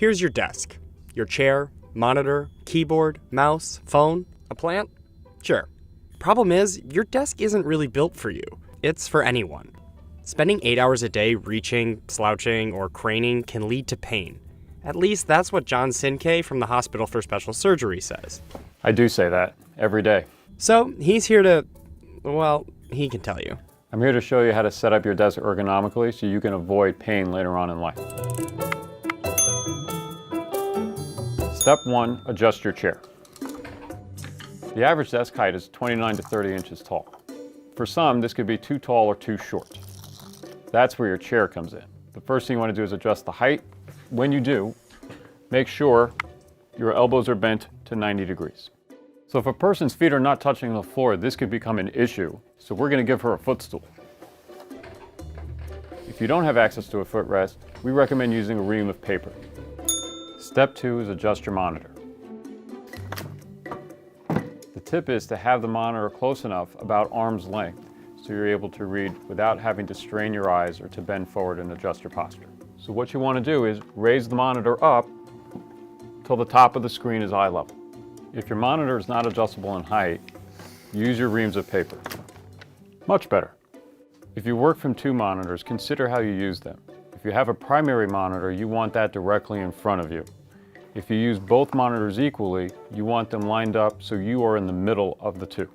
here's your desk. Your chair, monitor, keyboard, mouse, phone, a plant? Sure. Problem is, your desk isn't really built for you. It's for anyone. Spending 8 hours a day reaching, slouching, or craning can lead to pain. At least that's what Jon Cinkay from the Hospital for Special Surgery says. I do say that every day. So he's here to, well, he can tell you. I'm here to show you how to set up your desk ergonomically so you can avoid pain later on in life. Step 1, adjust your chair. The average desk height is 29 to 30 inches tall. For some, this could be too tall or too short. That's where your chair comes in. The first thing you want to do is adjust the height. When you do, make sure your elbows are bent to 90 degrees. So if a person's feet are not touching the floor, this could become an issue. So we're going to give her a footstool. If you don't have access to a footrest, we recommend using a ream of paper. Step 2 is adjust your monitor. The tip is to have the monitor close enough, about arm's length, so you're able to read without having to strain your eyes or to bend forward and adjust your posture. So what you want to do is raise the monitor up till the top of the screen is eye level. If your monitor is not adjustable in height, use your reams of paper. Much better. If you work from 2 monitors, consider how you use them. If you have a primary monitor, you want that directly in front of you. If you use both monitors equally, you want them lined up so you are in the middle of the 2.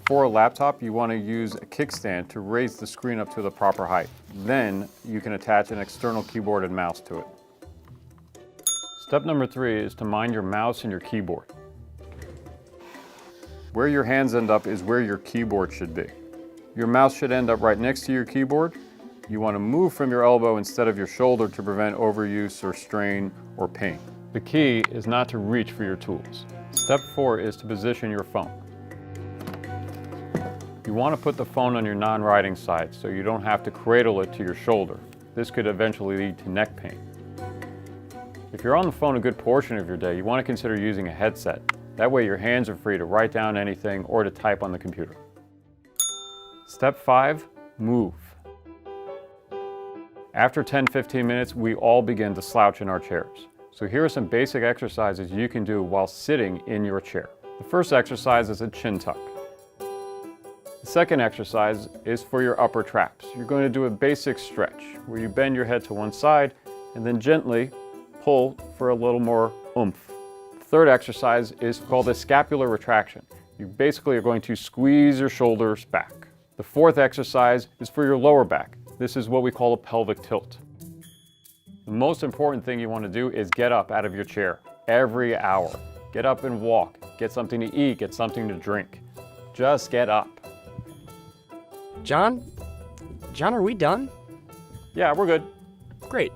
For a laptop, you want to use a kickstand to raise the screen up to the proper height. Then you can attach an external keyboard and mouse to it. Step number 3 is to mind your mouse and your keyboard. Where your hands end up is where your keyboard should be. Your mouse should end up right next to your keyboard. You want to move from your elbow instead of your shoulder to prevent overuse or strain or pain. The key is not to reach for your tools. Step 4 is to position your phone. You want to put the phone on your non-writing side so you don't have to cradle it to your shoulder. This could eventually lead to neck pain. If you're on the phone a good portion of your day, you want to consider using a headset. That way your hands are free to write down anything or to type on the computer. Step 5, move. After 10-15 minutes, we all begin to slouch in our chairs. So here are some basic exercises you can do while sitting in your chair. The first exercise is a chin tuck. The second exercise is for your upper traps. You're going to do a basic stretch where you bend your head to one side and then gently pull for a little more oomph. The third exercise is called a scapular retraction. You basically are going to squeeze your shoulders back. The fourth exercise is for your lower back. This is what we call a pelvic tilt. The most important thing you want to do is get up out of your chair every hour. Get up and walk. Get something to eat. Get something to drink. Just get up. John, are we done? Yeah, we're good. Great.